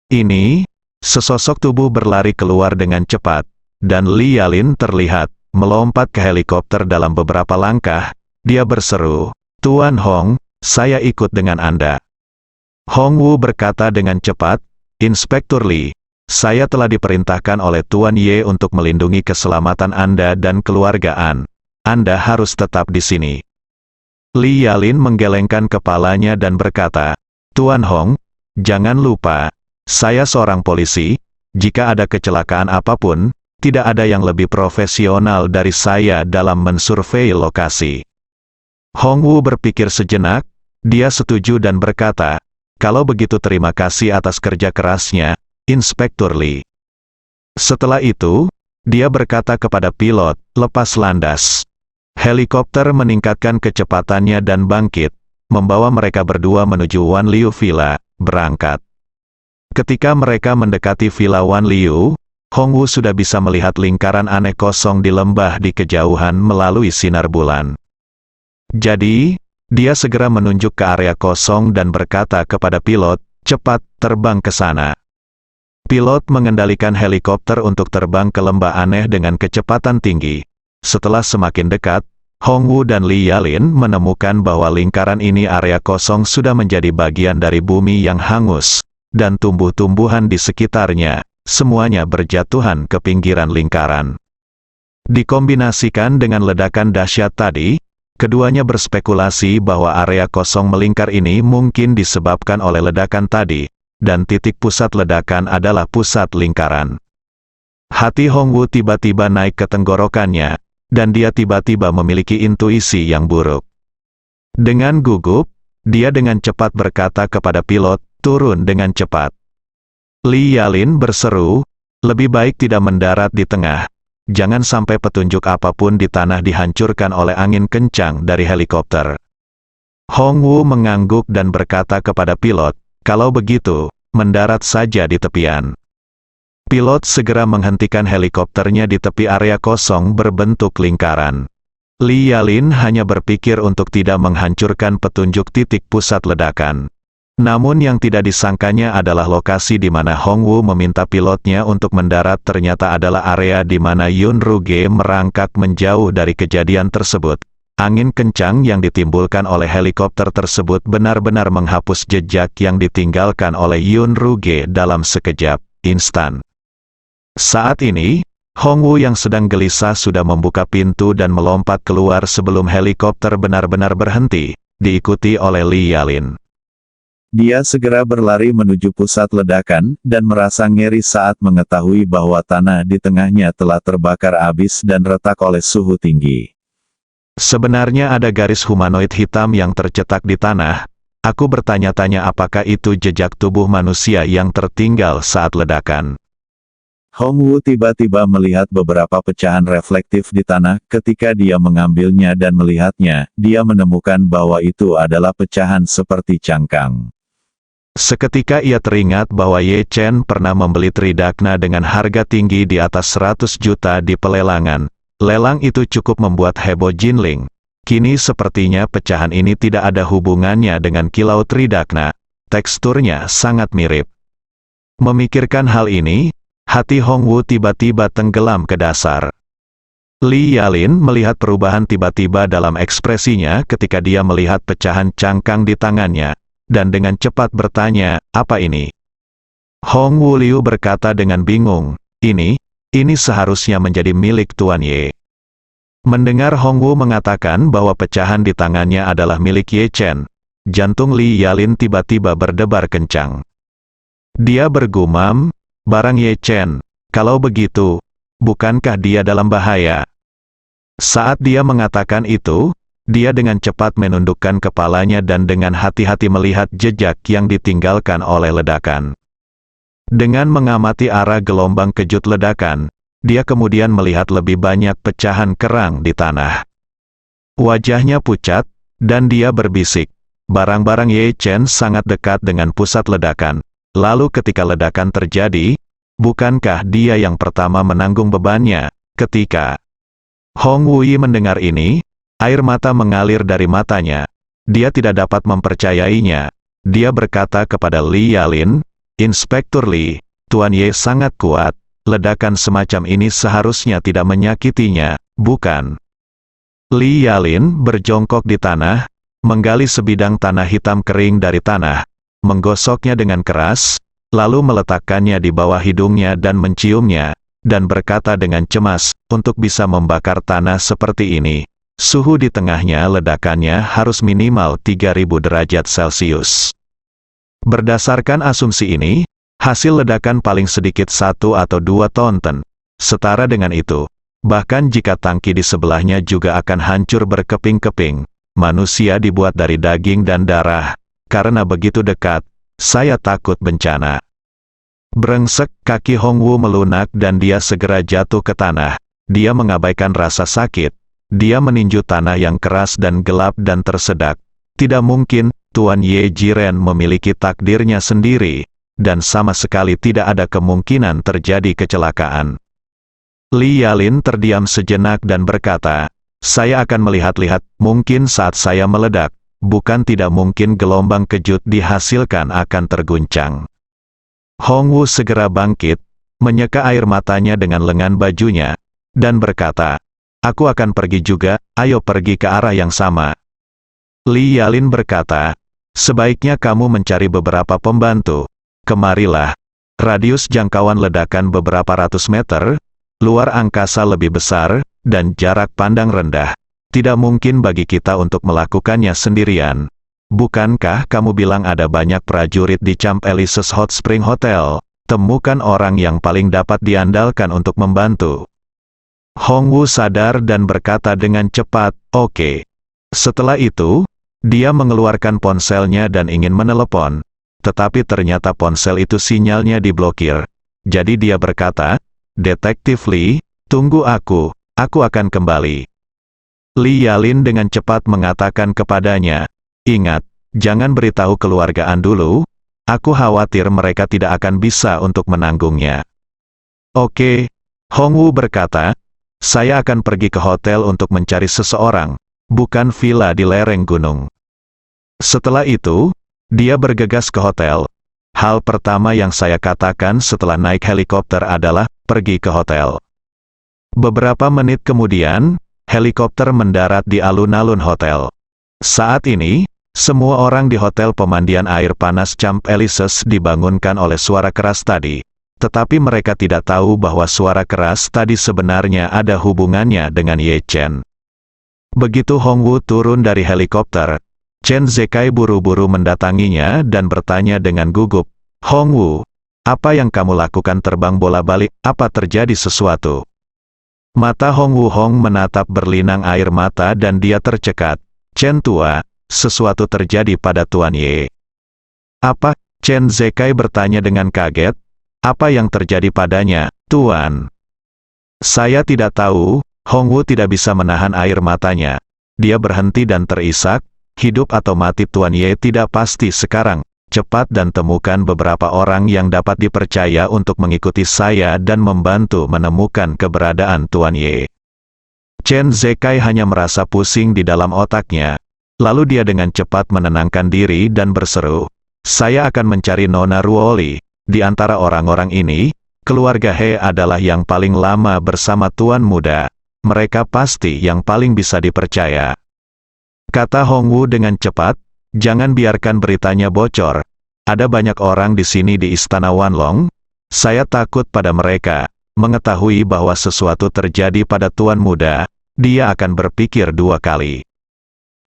B: ini, sesosok tubuh berlari keluar dengan cepat, dan Li Yalin terlihat melompat ke helikopter dalam beberapa langkah. Dia berseru, Tuan Hong, saya ikut dengan Anda. Hongwu berkata dengan cepat, Inspektur Li, saya telah diperintahkan oleh Tuan Ye untuk melindungi keselamatan Anda dan keluarga An. Anda harus tetap di sini. Li Yalin menggelengkan kepalanya dan berkata, Tuan Hong, jangan lupa, saya seorang polisi, jika ada kecelakaan apapun, tidak ada yang lebih profesional dari saya dalam mensurvei lokasi. Hongwu berpikir sejenak, dia setuju dan berkata, kalau begitu terima kasih atas kerja kerasnya, Inspektur Li. Setelah itu, dia berkata kepada pilot, lepas landas. Helikopter meningkatkan kecepatannya dan bangkit, membawa mereka berdua menuju Wan Liu Villa, berangkat. Ketika mereka mendekati Villa Wan Liu, Hongwu sudah bisa melihat lingkaran aneh kosong di lembah di kejauhan melalui sinar bulan. Jadi, dia segera menunjuk ke area kosong dan berkata kepada pilot, cepat, terbang ke sana. Pilot mengendalikan helikopter untuk terbang ke lembah aneh dengan kecepatan tinggi. Setelah semakin dekat, Hongwu dan Li Yalin menemukan bahwa lingkaran ini area kosong sudah menjadi bagian dari bumi yang hangus, dan tumbuh-tumbuhan di sekitarnya, semuanya berjatuhan ke pinggiran lingkaran. Dikombinasikan dengan ledakan dahsyat tadi, keduanya berspekulasi bahwa area kosong melingkar ini mungkin disebabkan oleh ledakan tadi, dan titik pusat ledakan adalah pusat lingkaran. Hati Hongwu tiba-tiba naik ke tenggorokannya, dan dia tiba-tiba memiliki intuisi yang buruk. Dengan gugup, dia dengan cepat berkata kepada pilot, turun dengan cepat. Li Yalin berseru, lebih baik tidak mendarat di tengah. Jangan sampai petunjuk apapun di tanah dihancurkan oleh angin kencang dari helikopter. Hongwu mengangguk dan berkata kepada pilot, kalau begitu, mendarat saja di tepian. Pilot segera menghentikan helikopternya di tepi area kosong berbentuk lingkaran. Li Yalin hanya berpikir untuk tidak menghancurkan petunjuk titik pusat ledakan. Namun yang tidak disangkanya adalah lokasi di mana Hongwu meminta pilotnya untuk mendarat ternyata adalah area di mana Yun Ruge merangkak menjauh dari kejadian tersebut. Angin kencang yang ditimbulkan oleh helikopter tersebut benar-benar menghapus jejak yang ditinggalkan oleh Yun Ruge dalam sekejap, instan. Saat ini, Hongwu yang sedang gelisah sudah membuka pintu dan melompat keluar sebelum helikopter benar-benar berhenti, diikuti oleh Li Yalin.
C: Dia segera berlari menuju pusat ledakan, dan merasa ngeri saat mengetahui bahwa tanah di tengahnya telah terbakar habis dan retak oleh suhu tinggi.
B: Sebenarnya ada garis humanoid hitam yang tercetak di tanah. Aku bertanya-tanya apakah itu jejak tubuh manusia yang tertinggal saat ledakan.
C: Hongwu tiba-tiba melihat beberapa pecahan reflektif di tanah. Ketika dia mengambilnya dan melihatnya, dia menemukan bahwa itu adalah pecahan seperti cangkang.
B: Seketika ia teringat bahwa Ye Chen pernah membeli Tridakna dengan harga tinggi di atas 100 juta di pelelangan. Lelang itu cukup membuat heboh Jinling. Kini sepertinya pecahan ini tidak ada hubungannya dengan kilau Tridakna. Teksturnya sangat mirip. Memikirkan hal ini, hati Hongwu tiba-tiba tenggelam ke dasar. Li Yalin melihat perubahan tiba-tiba dalam ekspresinya ketika dia melihat pecahan cangkang di tangannya, dan dengan cepat bertanya, "Apa ini?" Hongwu Liu berkata dengan bingung, Ini seharusnya menjadi milik Tuan Ye." Mendengar Hongwu mengatakan bahwa pecahan di tangannya adalah milik Ye Chen, jantung Li Yalin tiba-tiba berdebar kencang. Dia bergumam, "Barang Ye Chen, kalau begitu, bukankah dia dalam bahaya?" Saat dia mengatakan itu, dia dengan cepat menundukkan kepalanya dan dengan hati-hati melihat jejak yang ditinggalkan oleh ledakan. Dengan mengamati arah gelombang kejut ledakan, dia kemudian melihat lebih banyak pecahan kerang di tanah. Wajahnya pucat, dan dia berbisik, "Barang-barang Ye Chen sangat dekat dengan pusat ledakan. Lalu ketika ledakan terjadi, bukankah dia yang pertama menanggung bebannya?" Ketika Hong Wui mendengar ini, air mata mengalir dari matanya. Dia tidak dapat mempercayainya. Dia berkata kepada Li Yalin, "Inspektur Li, Tuan Ye sangat kuat. Ledakan semacam ini seharusnya tidak menyakitinya, bukan?" Li Yalin berjongkok di tanah, menggali sebidang tanah hitam kering dari tanah, menggosoknya dengan keras, lalu meletakkannya di bawah hidungnya dan menciumnya, dan berkata dengan cemas, "Untuk bisa membakar tanah seperti ini, suhu di tengahnya ledakannya harus minimal 3000 derajat Celcius. Berdasarkan asumsi ini, hasil ledakan paling sedikit 1 atau 2 tonton. Setara dengan itu, bahkan jika tangki di sebelahnya juga akan hancur berkeping-keping. Manusia dibuat dari daging dan darah. Karena begitu dekat, saya takut bencana." Brengsek, kaki Hongwu melunak dan dia segera jatuh ke tanah. Dia mengabaikan rasa sakit. Dia meninju tanah yang keras dan gelap dan tersedak. Tidak mungkin, Tuan Ye Jiren memiliki takdirnya sendiri, dan sama sekali tidak ada kemungkinan terjadi kecelakaan. Li Yalin terdiam sejenak dan berkata, "Saya akan melihat-lihat, mungkin saat saya meledak, bukan tidak mungkin gelombang kejut dihasilkan akan terguncang." Hongwu segera bangkit, menyeka air matanya dengan lengan bajunya, dan berkata, "Aku akan pergi juga, ayo pergi ke arah yang sama." Li Yalin berkata, "Sebaiknya kamu mencari beberapa pembantu. Kemarilah." Radius jangkauan ledakan beberapa ratus meter, luar angkasa lebih besar, dan jarak pandang rendah. Tidak mungkin bagi kita untuk melakukannya sendirian. Bukankah kamu bilang ada banyak prajurit di Camp Elises Hot Spring Hotel? Temukan orang yang paling dapat diandalkan untuk membantu." Hongwu sadar dan berkata dengan cepat, "Oke." Setelah itu, dia mengeluarkan ponselnya dan ingin menelepon. Tetapi ternyata ponsel itu sinyalnya diblokir. Jadi dia berkata, "Detektif Li, tunggu aku akan kembali." Li Yalin dengan cepat mengatakan kepadanya, "Ingat, jangan beritahu keluargaan dulu, aku khawatir mereka tidak akan bisa untuk menanggungnya." "Oke," Hongwu berkata, "saya akan pergi ke hotel untuk mencari seseorang, bukan villa di lereng gunung." Setelah itu, dia bergegas ke hotel. Hal pertama yang saya katakan setelah naik helikopter adalah, pergi ke hotel. Beberapa menit kemudian, helikopter mendarat di alun-alun hotel. Saat ini, semua orang di hotel pemandian air panas Camp Elises dibangunkan oleh suara keras tadi. Tetapi mereka tidak tahu bahwa suara keras tadi sebenarnya ada hubungannya dengan Ye Chen. Begitu Hongwu turun dari helikopter, Chen Zekai buru-buru mendatanginya dan bertanya dengan gugup, "Hongwu, apa yang kamu lakukan terbang bola-balik, apa terjadi sesuatu?" Mata Hongwu Hong menatap berlinang air mata dan dia tercekat. "Chen tua, sesuatu terjadi pada Tuan Ye." "Apa?" Chen Zekai bertanya dengan kaget. "Apa yang terjadi padanya, Tuan?" "Saya tidak tahu." Hongwu tidak bisa menahan air matanya. Dia berhenti dan terisak. "Hidup atau mati Tuan Ye tidak pasti sekarang." cepat dan temukan beberapa orang yang dapat dipercaya untuk mengikuti saya dan membantu menemukan keberadaan Tuan Ye. Chen Zekai hanya merasa pusing di dalam otaknya. Lalu dia dengan cepat menenangkan diri dan berseru, "Saya akan mencari Nona Ruoli. Di antara orang-orang ini, keluarga He adalah yang paling lama bersama Tuan Muda. Mereka pasti yang paling bisa dipercaya." Kata Hongwu dengan cepat, "Jangan biarkan beritanya bocor. Ada banyak orang di sini di Istana Wanlong. Saya takut pada mereka. Mengetahui bahwa sesuatu terjadi pada Tuan Muda, dia akan berpikir dua kali."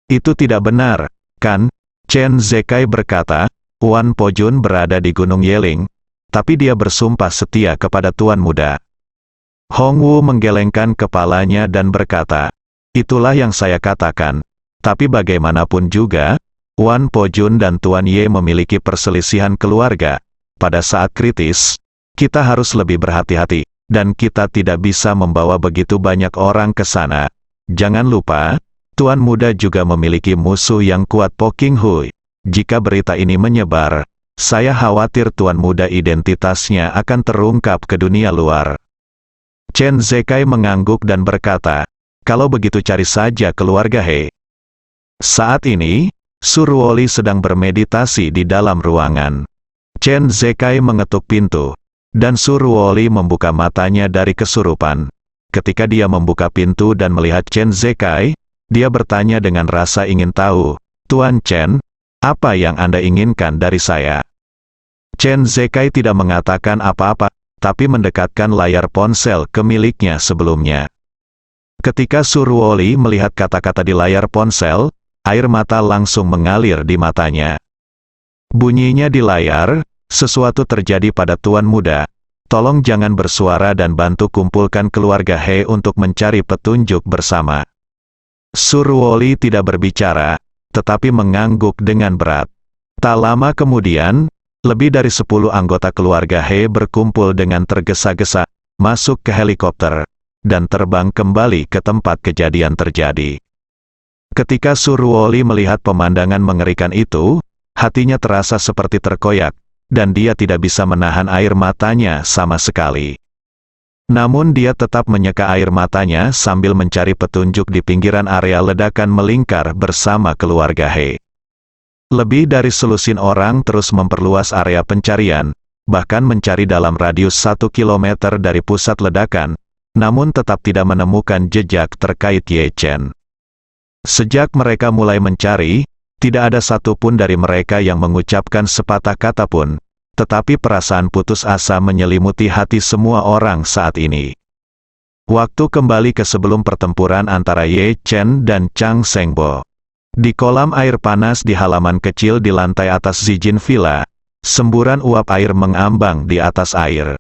B: "Itu tidak benar, kan?" Chen Zekai berkata, "Wan Pojun berada di Gunung Yeling, tapi dia bersumpah setia kepada Tuan Muda." Hongwu menggelengkan kepalanya dan berkata, "Itulah yang saya katakan. Tapi bagaimanapun juga, Wan Pojun dan Tuan Ye memiliki perselisihan keluarga. Pada saat kritis, kita harus lebih berhati-hati, dan kita tidak bisa membawa begitu banyak orang ke sana. Jangan lupa, Tuan Muda juga memiliki musuh yang kuat, Po King Hui. Jika berita ini menyebar, saya khawatir Tuan Muda identitasnya akan terungkap ke dunia luar." Chen Zekai mengangguk dan berkata, "Kalau begitu cari saja keluarga He." Saat ini, Suruoli sedang bermeditasi di dalam ruangan. Chen Zekai mengetuk pintu, dan Suruoli membuka matanya dari kesurupan. Ketika dia membuka pintu dan melihat Chen Zekai, dia bertanya dengan rasa ingin tahu, "Tuan Chen, apa yang Anda inginkan dari saya?" Chen Zekai tidak mengatakan apa-apa, tapi mendekatkan layar ponsel ke miliknya sebelumnya. Ketika Suruoli melihat kata-kata di layar ponsel, air mata langsung mengalir di matanya. Bunyinya di layar, "Sesuatu terjadi pada Tuan Muda. Tolong jangan bersuara dan bantu kumpulkan keluarga He untuk mencari petunjuk bersama." Suruoli tidak berbicara, tetapi mengangguk dengan berat. Tak lama kemudian, lebih dari 10 anggota keluarga He berkumpul dengan tergesa-gesa, masuk ke helikopter, dan terbang kembali ke tempat kejadian terjadi. Ketika Suruoli melihat pemandangan mengerikan itu, hatinya terasa seperti terkoyak, dan dia tidak bisa menahan air matanya sama sekali. Namun dia tetap menyeka air matanya sambil mencari petunjuk di pinggiran area ledakan melingkar bersama keluarga He. Lebih dari selusin orang terus memperluas area pencarian, bahkan mencari dalam radius 1 kilometer dari pusat ledakan, namun tetap tidak menemukan jejak terkait Ye Chen. Sejak mereka mulai mencari, tidak ada satupun dari mereka yang mengucapkan sepatah kata pun, tetapi perasaan putus asa menyelimuti hati semua orang saat ini. Waktu kembali ke sebelum pertempuran antara Ye Chen dan Chang Sengbo. Di kolam air panas di halaman kecil di lantai atas Zijin Villa, semburan uap air mengambang di atas air.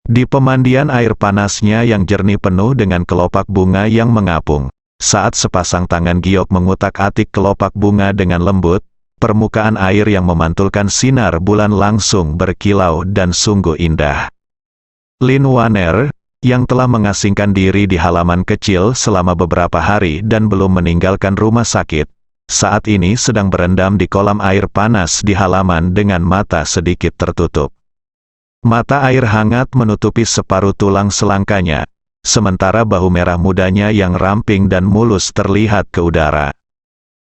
B: Di pemandian air panasnya yang jernih penuh dengan kelopak bunga yang mengapung. Saat sepasang tangan giok mengutak-atik kelopak bunga dengan lembut, permukaan air yang memantulkan sinar bulan langsung berkilau dan sungguh indah. Lin Waner, yang telah mengasingkan diri di halaman kecil selama beberapa hari dan belum meninggalkan rumah sakit, saat ini sedang berendam di kolam air panas di halaman dengan mata sedikit tertutup. Mata air hangat menutupi separuh tulang selangkanya, sementara bahu merah mudanya yang ramping dan mulus terlihat ke udara.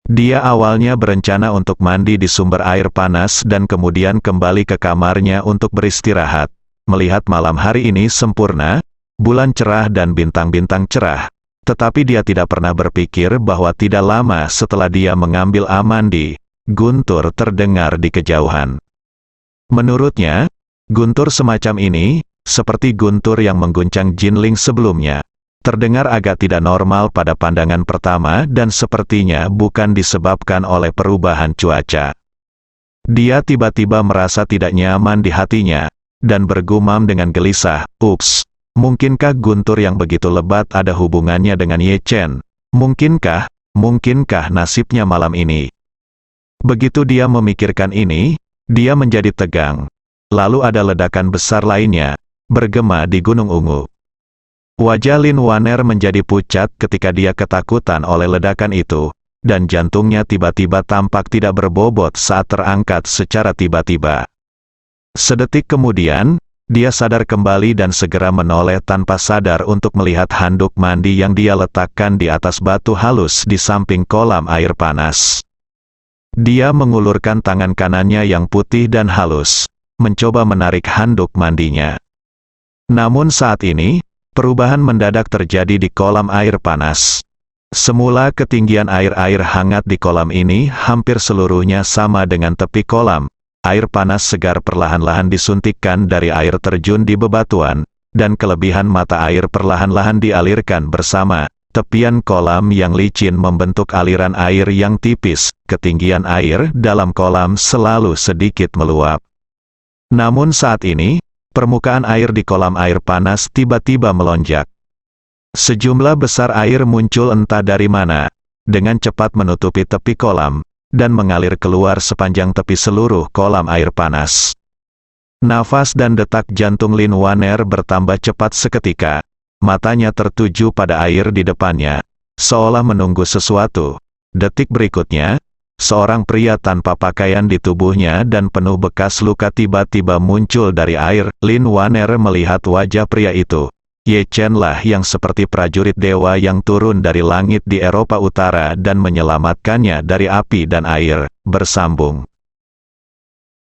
B: Dia awalnya berencana untuk mandi di sumber air panas dan kemudian kembali ke kamarnya untuk beristirahat. Melihat malam hari ini sempurna, bulan cerah dan bintang-bintang cerah, tetapi dia tidak pernah berpikir bahwa tidak lama setelah dia mengambil mandi, guntur terdengar di kejauhan. Menurutnya, guntur semacam ini, seperti guntur yang mengguncang Jinling sebelumnya, terdengar agak tidak normal pada pandangan pertama dan sepertinya bukan disebabkan oleh perubahan cuaca. Dia tiba-tiba merasa tidak nyaman di hatinya, dan bergumam dengan gelisah, "Ups, mungkinkah guntur yang begitu lebat ada hubungannya dengan Ye Chen? Mungkinkah nasibnya malam ini?" Begitu dia memikirkan ini, dia menjadi tegang. Lalu ada ledakan besar lainnya, bergema di Gunung Ungu. Wajah Lin Waner menjadi pucat ketika dia ketakutan oleh ledakan itu, dan jantungnya tiba-tiba tampak tidak berbobot saat terangkat secara tiba-tiba. Sedetik kemudian, dia sadar kembali dan segera menoleh tanpa sadar untuk melihat handuk mandi yang dia letakkan di atas batu halus di samping kolam air panas. Dia mengulurkan tangan kanannya yang putih dan halus, mencoba menarik handuk mandinya. Namun saat ini, perubahan mendadak terjadi di kolam air panas. Semula ketinggian air hangat di kolam ini hampir seluruhnya sama dengan tepi kolam. Air panas segar perlahan-lahan disuntikkan dari air terjun di bebatuan, dan kelebihan mata air perlahan-lahan dialirkan bersama. Tepian kolam yang licin membentuk aliran air yang tipis. Ketinggian air dalam kolam selalu sedikit meluap. Namun saat ini, permukaan air di kolam air panas tiba-tiba melonjak. Sejumlah besar air muncul entah dari mana, dengan cepat menutupi tepi kolam, dan mengalir keluar sepanjang tepi seluruh kolam air panas. Nafas dan detak jantung Lin Waner bertambah cepat seketika. Matanya tertuju pada air di depannya, seolah menunggu sesuatu. Detik berikutnya, seorang pria tanpa pakaian di tubuhnya dan penuh bekas luka tiba-tiba muncul dari air. Lin Waner melihat wajah pria itu. Ye Chen lah yang seperti prajurit dewa yang turun dari langit di Eropa Utara dan menyelamatkannya dari api dan air. Bersambung.